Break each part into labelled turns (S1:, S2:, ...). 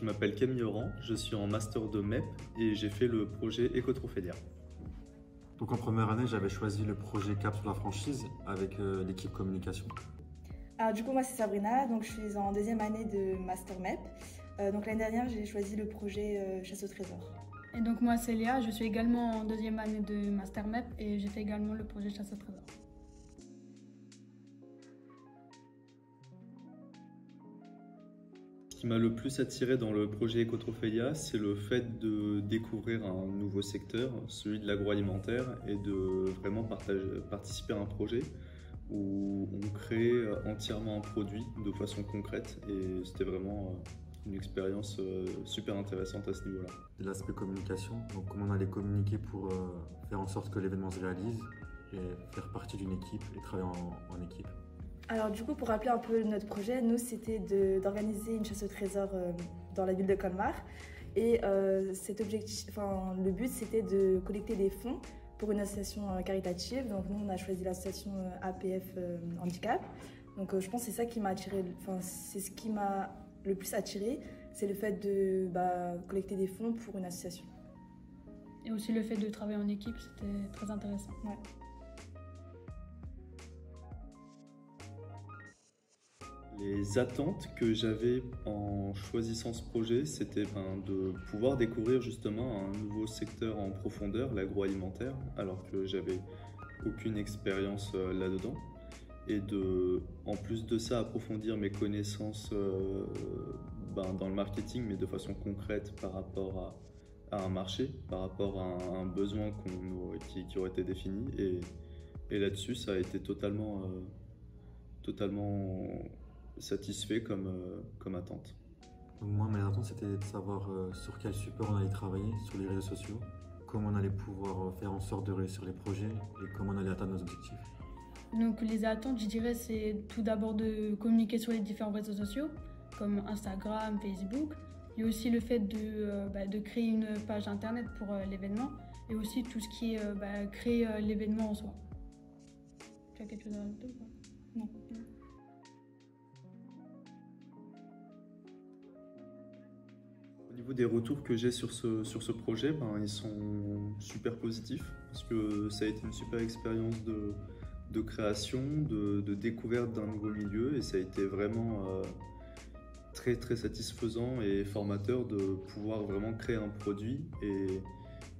S1: Je m'appelle Camille Oran, je suis en master de MEP et j'ai fait le projet Ecotrophélia.
S2: Donc en première année, j'avais choisi le projet Cap sur la franchise avec l'équipe communication.
S3: Alors du coup, moi c'est Sabrina, donc je suis en deuxième année de master MEP. Donc l'année dernière, j'ai choisi le projet Chasse au trésor.
S4: Et donc moi c'est Léa, je suis également en deuxième année de master MEP et j'ai fait également le projet Chasse au trésor.
S1: Ce qui m'a le plus attiré dans le projet Ecotrophélia, c'est le fait de découvrir un nouveau secteur, celui de l'agroalimentaire, et de vraiment participer à un projet où on crée entièrement un produit de façon concrète, et c'était vraiment une expérience super intéressante à ce niveau-là.
S2: L'aspect communication, donc comment on allait communiquer pour faire en sorte que l'événement se réalise et faire partie d'une équipe et travailler en équipe.
S3: Alors du coup, pour rappeler un peu notre projet, nous c'était d'organiser une chasse au trésor dans la ville de Colmar. Et le but c'était de collecter des fonds pour une association caritative. Donc nous on a choisi l'association APF Handicap. Donc je pense que c'est ça qui m'a attiré, c'est ce qui m'a le plus attiré, c'est le fait de collecter des fonds pour une association.
S4: Et aussi le fait de travailler en équipe, c'était très intéressant.
S3: Ouais.
S1: Les attentes que j'avais en choisissant ce projet, c'était de pouvoir découvrir justement un nouveau secteur en profondeur, l'agroalimentaire, alors que j'avais aucune expérience là-dedans. Et en plus de ça, approfondir mes connaissances dans le marketing, mais de façon concrète par rapport à un marché, par rapport à un besoin qui aurait été défini. Et là-dessus, ça a été totalement satisfait comme attente.
S2: Donc moi, mes attentes, c'était de savoir sur quel support on allait travailler, sur les réseaux sociaux, comment on allait pouvoir faire en sorte de réussir les projets et comment on allait atteindre nos objectifs.
S4: Donc les attentes, je dirais, c'est tout d'abord de communiquer sur les différents réseaux sociaux, comme Instagram, Facebook. Il y a aussi le fait de créer une page internet pour l'événement et aussi tout ce qui est créer l'événement en soi. Tu as quelque chose à rajouter ou pas? Non.
S1: Au niveau des retours que j'ai sur ce projet, ils sont super positifs parce que ça a été une super expérience de création, de découverte d'un nouveau milieu, et ça a été vraiment très très satisfaisant et formateur de pouvoir vraiment créer un produit et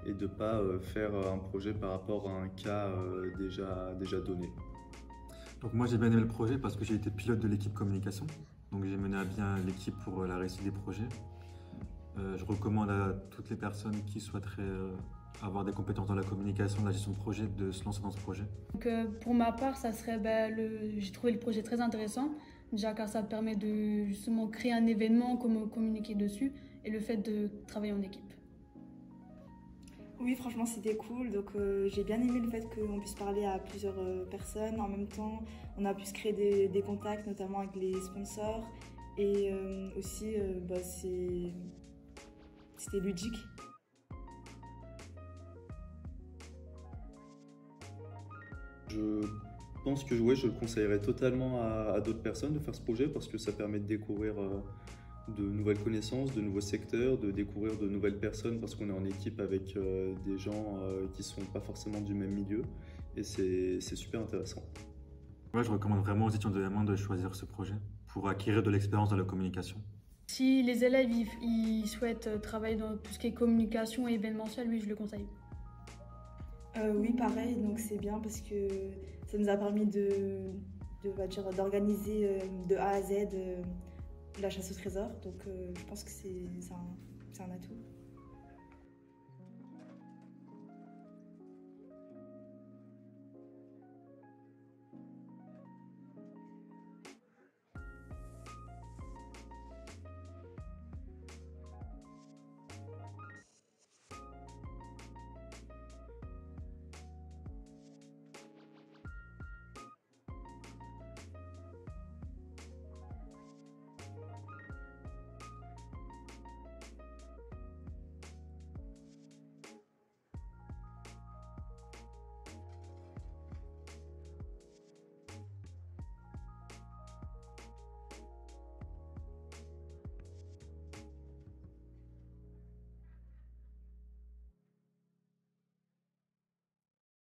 S1: de ne pas faire un projet par rapport à un cas déjà donné.
S2: Donc moi j'ai bien aimé le projet parce que j'ai été pilote de l'équipe communication, donc j'ai mené à bien l'équipe pour la réussite des projets. Je recommande à toutes les personnes qui souhaiteraient avoir des compétences dans la communication, la gestion de projet, de se lancer dans ce projet.
S4: Donc, pour ma part, ça serait, j'ai trouvé le projet très intéressant, déjà car ça permet de justement créer un événement, comment communiquer dessus, et le fait de travailler en équipe.
S3: Oui, franchement c'était cool, donc j'ai bien aimé le fait qu'on puisse parler à plusieurs personnes en même temps. On a pu se créer des contacts, notamment avec les sponsors, et aussi c'était ludique.
S1: Je pense que je le conseillerais totalement à d'autres personnes de faire ce projet parce que ça permet de découvrir de nouvelles connaissances, de nouveaux secteurs, de découvrir de nouvelles personnes parce qu'on est en équipe avec des gens qui ne sont pas forcément du même milieu, et c'est super intéressant.
S2: Ouais, je recommande vraiment aux étudiants de M1 de choisir ce projet pour acquérir de l'expérience dans la communication.
S4: Si les élèves ils souhaitent travailler dans tout ce qui est communication et événementiel, oui, je le conseille.
S3: Oui, pareil, donc c'est bien parce que ça nous a permis d'organiser de A à Z la chasse au trésor, donc je pense que c'est un atout.